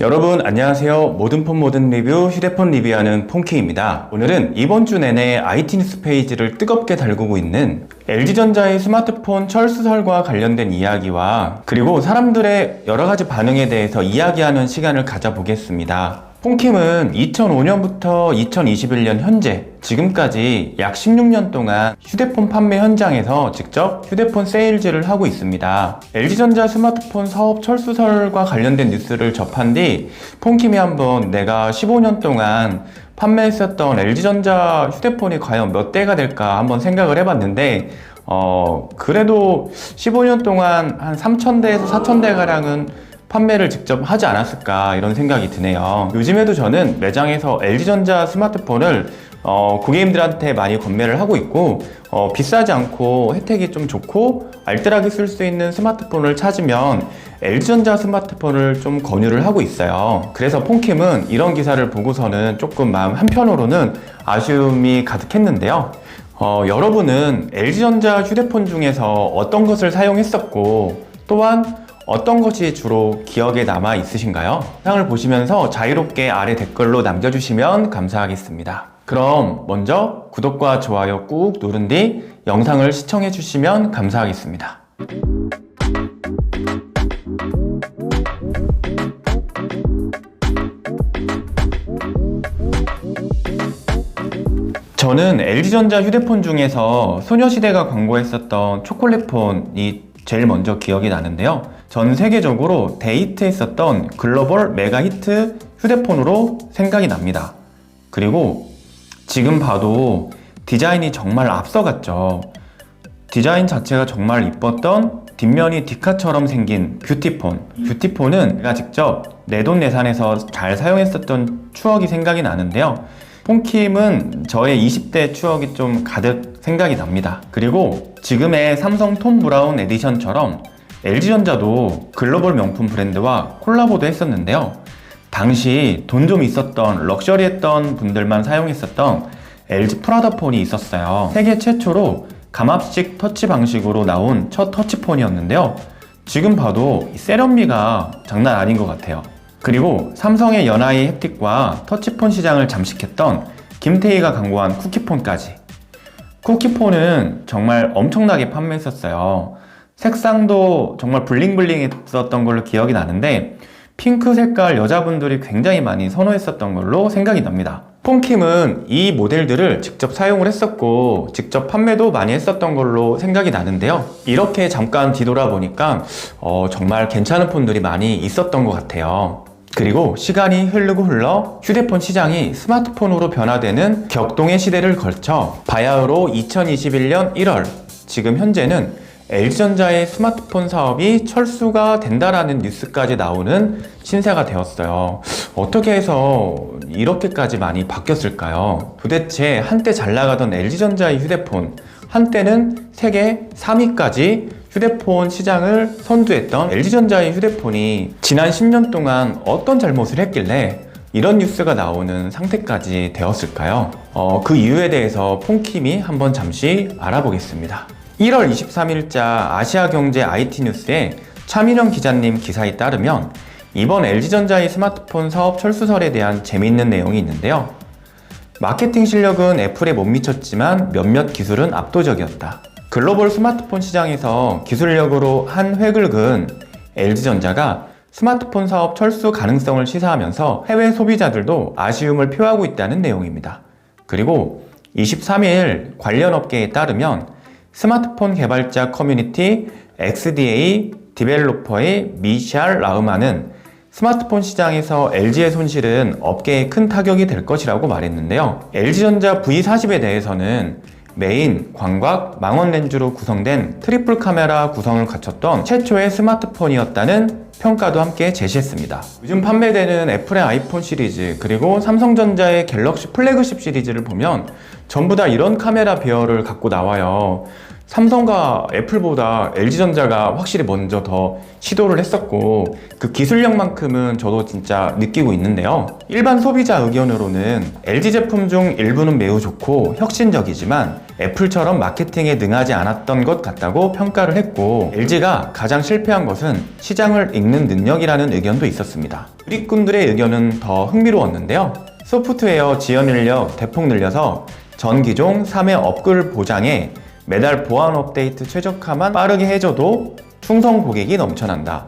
여러분 안녕하세요. 모든 폰 모든 리뷰 휴대폰 리뷰하는 폰키입니다. 오늘은 이번 주 내내 IT 뉴스 페이지를 뜨겁게 달구고 있는 LG전자의 스마트폰 철수설과 관련된 이야기와 그리고 사람들의 여러가지 반응에 대해서 이야기하는 시간을 가져보겠습니다. 폰킴은 2005년부터 2021년 현재 지금까지 약 16년 동안 휴대폰 판매 현장에서 직접 휴대폰 세일즈를 하고 있습니다. LG전자 스마트폰 사업 철수설과 관련된 뉴스를 접한 뒤 폰킴이 한번 내가 15년 동안 판매했었던 LG전자 휴대폰이 과연 몇 대가 될까 한번 생각을 해봤는데 그래도 15년 동안 한 3,000대에서 4,000대 가량은 판매를 직접 하지 않았을까 이런 생각이 드네요. 요즘에도 저는 매장에서 LG전자 스마트폰을 고객님들한테 많이 건매를 하고 있고 비싸지 않고 혜택이 좀 좋고 알뜰하게 쓸 수 있는 스마트폰을 찾으면 LG전자 스마트폰을 좀 권유를 하고 있어요. 그래서 폰킴은 이런 기사를 보고서는 조금 마음 한편으로는 아쉬움이 가득했는데요. 여러분은 LG전자 휴대폰 중에서 어떤 것을 사용했었고 또한 어떤 것이 주로 기억에 남아 있으신가요? 영상을 보시면서 자유롭게 아래 댓글로 남겨주시면 감사하겠습니다. 그럼 먼저 구독과 좋아요 꾹 누른 뒤 영상을 시청해 주시면 감사하겠습니다. 저는 LG전자 휴대폰 중에서 소녀시대가 광고했었던 초콜릿폰이 제일 먼저 기억이 나는데요. 전 세계적으로 데이트했었던 글로벌 메가 히트 휴대폰으로 생각이 납니다. 그리고 지금 봐도 디자인이 정말 앞서갔죠. 디자인 자체가 정말 이뻤던 뒷면이 디카처럼 생긴 뷰티폰. 뷰티폰은 제가 직접 내돈내산해서 잘 사용했었던 추억이 생각이 나는데요. 폰킴은 저의 20대 추억이 좀 가득 생각이 납니다. 그리고 지금의 삼성 톰 브라운 에디션처럼 LG전자도 글로벌 명품 브랜드와 콜라보도 했었는데요. 당시 돈 좀 있었던 럭셔리했던 분들만 사용했었던 LG 프라다 폰이 있었어요. 세계 최초로 감압식 터치 방식으로 나온 첫 터치폰이었는데요. 지금 봐도 세련미가 장난 아닌 것 같아요. 그리고 삼성의 연하이 햅틱과 터치폰 시장을 잠식했던 김태희가 광고한 쿠키폰까지. 쿠키폰은 정말 엄청나게 판매했었어요. 색상도 정말 블링블링했었던 걸로 기억이 나는데 핑크 색깔 여자분들이 굉장히 많이 선호했었던 걸로 생각이 납니다. 폰킴은 이 모델들을 직접 사용을 했었고 직접 판매도 많이 했었던 걸로 생각이 나는데요. 이렇게 잠깐 뒤돌아보니까 정말 괜찮은 폰들이 많이 있었던 것 같아요. 그리고 시간이 흐르고 흘러 휴대폰 시장이 스마트폰으로 변화되는 격동의 시대를 거쳐 바야흐로 2021년 1월 지금 현재는 LG전자의 스마트폰 사업이 철수가 된다라는 뉴스까지 나오는 신세가 되었어요. 어떻게 해서 이렇게까지 많이 바뀌었을까요? 도대체 한때 잘 나가던 LG전자의 휴대폰, 한때는 세계 3위까지 휴대폰 시장을 선두했던 LG전자의 휴대폰이 지난 10년 동안 어떤 잘못을 했길래 이런 뉴스가 나오는 상태까지 되었을까요? 그 이유에 대해서 폰킴이 한번 잠시 알아보겠습니다. 1월 23일자 아시아경제 IT뉴스에 차민영 기자님 기사에 따르면 이번 LG전자의 스마트폰 사업 철수설에 대한 재미있는 내용이 있는데요. 마케팅 실력은 애플에 못 미쳤지만 몇몇 기술은 압도적이었다. 글로벌 스마트폰 시장에서 기술력으로 한 획을 그은 LG전자가 스마트폰 사업 철수 가능성을 시사하면서 해외 소비자들도 아쉬움을 표하고 있다는 내용입니다. 그리고 23일 관련 업계에 따르면 스마트폰 개발자 커뮤니티 XDA 디벨로퍼의 미샬 라흐만은 스마트폰 시장에서 LG의 손실은 업계에 큰 타격이 될 것이라고 말했는데요. LG전자 V40에 대해서는 메인, 광각, 망원 렌즈로 구성된 트리플 카메라 구성을 갖췄던 최초의 스마트폰이었다는 평가도 함께 제시했습니다. 요즘 판매되는 애플의 아이폰 시리즈 그리고 삼성전자의 갤럭시 플래그십 시리즈를 보면 전부 다 이런 카메라 배열을 갖고 나와요. 삼성과 애플보다 LG전자가 확실히 먼저 더 시도를 했었고 그 기술력만큼은 저도 진짜 느끼고 있는데요. 일반 소비자 의견으로는 LG 제품 중 일부는 매우 좋고 혁신적이지만 애플처럼 마케팅에 능하지 않았던 것 같다고 평가를 했고, LG가 가장 실패한 것은 시장을 읽는 능력이라는 의견도 있었습니다. 누리꾼들의 의견은 더 흥미로웠는데요. 소프트웨어 지원 인력 대폭 늘려서 전 기종 3회 업글 보장에 매달 보안 업데이트 최적화만 빠르게 해줘도 충성 고객이 넘쳐난다.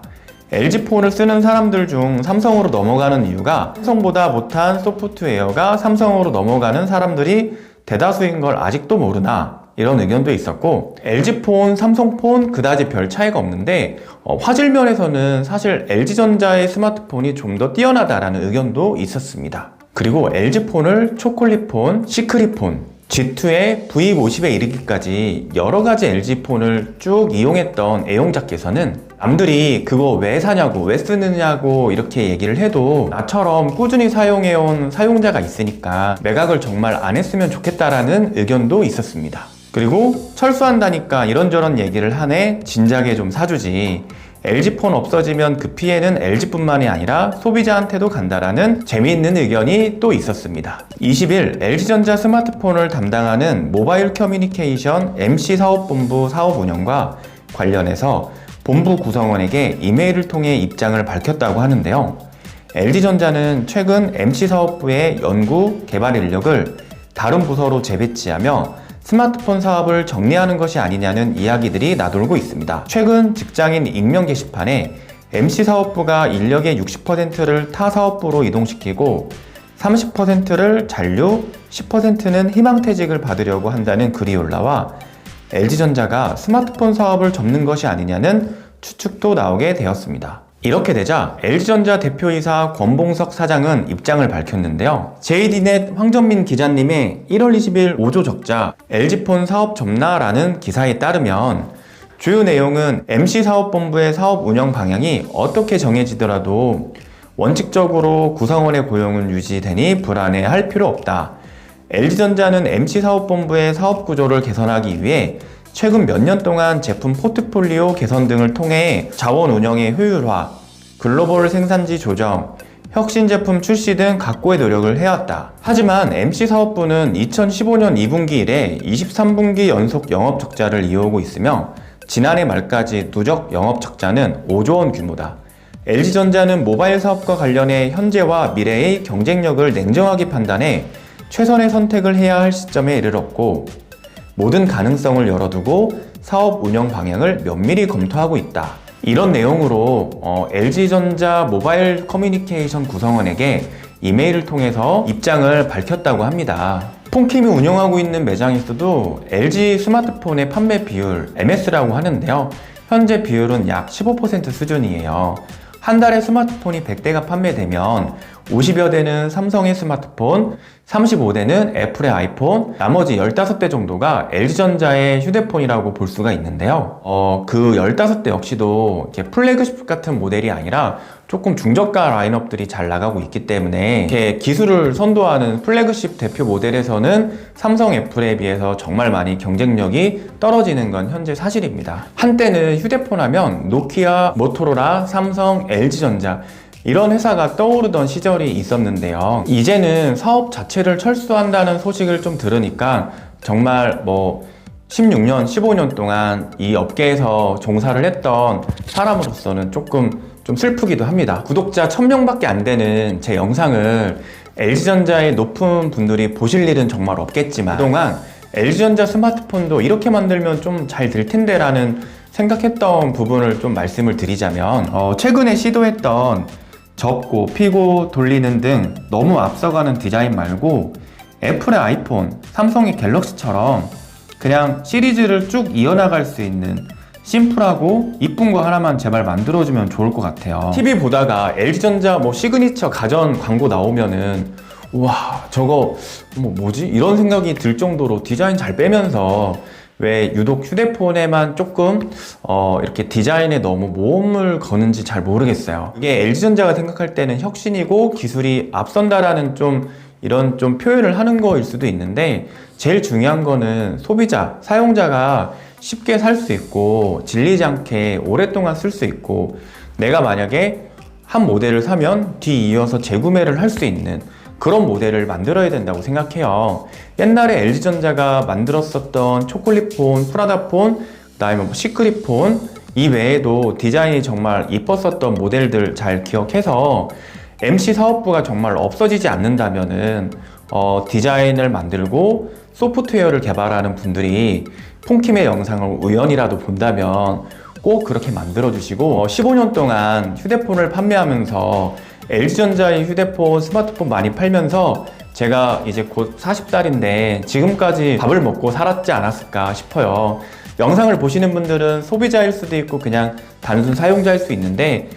LG폰을 쓰는 사람들 중 삼성으로 넘어가는 이유가 삼성보다 못한 소프트웨어가 삼성으로 넘어가는 사람들이 대다수인 걸 아직도 모르나, 이런 의견도 있었고, LG폰, 삼성폰 그다지 별 차이가 없는데 화질 면에서는 사실 LG전자의 스마트폰이 좀 더 뛰어나다라는 의견도 있었습니다. 그리고 LG폰을 초콜릿폰, 시크릿폰, G2에 V50에 이르기까지 여러가지 LG폰을 쭉 이용했던 애용자께서는 남들이 그거 왜 사냐고, 왜 쓰느냐고 이렇게 얘기를 해도 나처럼 꾸준히 사용해온 사용자가 있으니까 매각을 정말 안 했으면 좋겠다라는 의견도 있었습니다. 그리고 철수한다니까 이런저런 얘기를 하네, 진작에 좀 사주지. LG폰 없어지면 그 피해는 LG뿐만이 아니라 소비자한테도 간다라는 재미있는 의견이 또 있었습니다. 20일 LG전자 스마트폰을 담당하는 모바일 커뮤니케이션 MC사업본부 사업 운영과 관련해서 본부 구성원에게 이메일을 통해 입장을 밝혔다고 하는데요. LG전자는 최근 MC사업부의 연구, 개발 인력을 다른 부서로 재배치하며 스마트폰 사업을 정리하는 것이 아니냐는 이야기들이 나돌고 있습니다. 최근 직장인 익명 게시판에 MC사업부가 인력의 60%를 타 사업부로 이동시키고 30%를 잔류, 10%는 희망퇴직을 받으려고 한다는 글이 올라와 LG전자가 스마트폰 사업을 접는 것이 아니냐는 추측도 나오게 되었습니다. 이렇게 되자 LG전자 대표이사 권봉석 사장은 입장을 밝혔는데요. JD넷 황전민 기자님의 1월 20일 5조 적자 LG폰 사업 접나라는 기사에 따르면 주요 내용은 MC사업본부의 사업 운영 방향이 어떻게 정해지더라도 원칙적으로 구성원의 고용은 유지되니 불안해할 필요 없다. LG전자는 MC사업본부의 사업 구조를 개선하기 위해 최근 몇 년 동안 제품 포트폴리오 개선 등을 통해 자원 운영의 효율화, 글로벌 생산지 조정, 혁신 제품 출시 등 각고의 노력을 해왔다. 하지만 MC사업부는 2015년 2분기 이래 23분기 연속 영업 적자를 이어오고 있으며 지난해 말까지 누적 영업 적자는 5조 원 규모다. LG전자는 모바일 사업과 관련해 현재와 미래의 경쟁력을 냉정하게 판단해 최선의 선택을 해야 할 시점에 이르렀고, 모든 가능성을 열어두고 사업 운영 방향을 면밀히 검토하고 있다. 이런 내용으로 LG전자 모바일 커뮤니케이션 구성원에게 이메일을 통해서 입장을 밝혔다고 합니다. 폰킴이 운영하고 있는 매장에서도 LG 스마트폰의 판매 비율 MS라고 하는데요. 현재 비율은 약 15% 수준이에요. 한 달에 스마트폰이 100대가 판매되면 50여 대는 삼성의 스마트폰, 35대는 애플의 아이폰, 나머지 15대 정도가 LG전자의 휴대폰이라고 볼 수가 있는데요. 그 15대 역시도 이렇게 플래그십 같은 모델이 아니라 조금 중저가 라인업들이 잘 나가고 있기 때문에 이렇게 기술을 선도하는 플래그십 대표 모델에서는 삼성, 애플에 비해서 정말 많이 경쟁력이 떨어지는 건 현재 사실입니다. 한때는 휴대폰 하면 노키아, 모토로라, 삼성, LG전자 이런 회사가 떠오르던 시절이 있었는데요. 이제는 사업 자체를 철수한다는 소식을 좀 들으니까 정말 16년, 15년 동안 이 업계에서 종사를 했던 사람으로서는 조금 좀 슬프기도 합니다. 구독자 1000명밖에 안 되는 제 영상을 LG전자의 높은 분들이 보실 일은 정말 없겠지만 그동안 LG전자 스마트폰도 이렇게 만들면 좀 잘 될 텐데 라는 생각했던 부분을 좀 말씀을 드리자면 최근에 시도했던 접고, 피고, 돌리는 등 너무 앞서가는 디자인 말고 애플의 아이폰, 삼성의 갤럭시처럼 그냥 시리즈를 쭉 이어나갈 수 있는 심플하고 이쁜 거 하나만 제발 만들어주면 좋을 것 같아요. TV 보다가 LG전자 시그니처 가전 광고 나오면은 우와 저거 뭐지? 이런 생각이 들 정도로 디자인 잘 빼면서 왜 유독 휴대폰에만 조금 이렇게 디자인에 너무 모험을 거는지 잘 모르겠어요. 이게 LG전자가 생각할 때는 혁신이고 기술이 앞선다라는 이런 표현을 하는 거일 수도 있는데 제일 중요한 거는 소비자, 사용자가 쉽게 살 수 있고 질리지 않게 오랫동안 쓸 수 있고 내가 만약에 한 모델을 사면 뒤이어서 재구매를 할 수 있는 그런 모델을 만들어야 된다고 생각해요. 옛날에 LG전자가 만들었었던 초콜릿폰, 프라다폰, 그다음에 뭐 시크릿폰 이 외에도 디자인이 정말 이뻤었던 모델들 잘 기억해서 MC 사업부가 정말 없어지지 않는다면은 디자인을 만들고 소프트웨어를 개발하는 분들이 폰킴의 영상을 우연이라도 본다면 꼭 그렇게 만들어 주시고 15년 동안 휴대폰을 판매하면서 LG전자의 휴대폰, 스마트폰 많이 팔면서 제가 이제 곧 40살인데 지금까지 밥을 먹고 살았지 않았을까 싶어요. 영상을 보시는 분들은 소비자일 수도 있고 그냥 단순 사용자일 수 있는데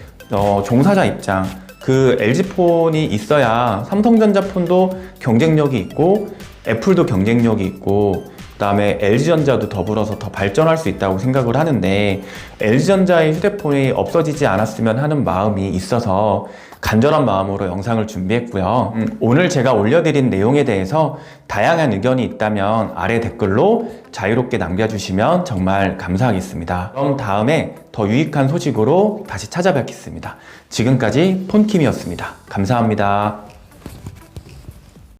종사자 입장 그 LG폰이 있어야 삼성전자 폰도 경쟁력이 있고 애플도 경쟁력이 있고 그 다음에 LG전자도 더불어서 더 발전할 수 있다고 생각을 하는데 LG전자의 휴대폰이 없어지지 않았으면 하는 마음이 있어서 간절한 마음으로 영상을 준비했고요. 오늘 제가 올려드린 내용에 대해서 다양한 의견이 있다면 아래 댓글로 자유롭게 남겨주시면 정말 감사하겠습니다. 그럼 다음에 더 유익한 소식으로 다시 찾아뵙겠습니다. 지금까지 폰킴이었습니다. 감사합니다.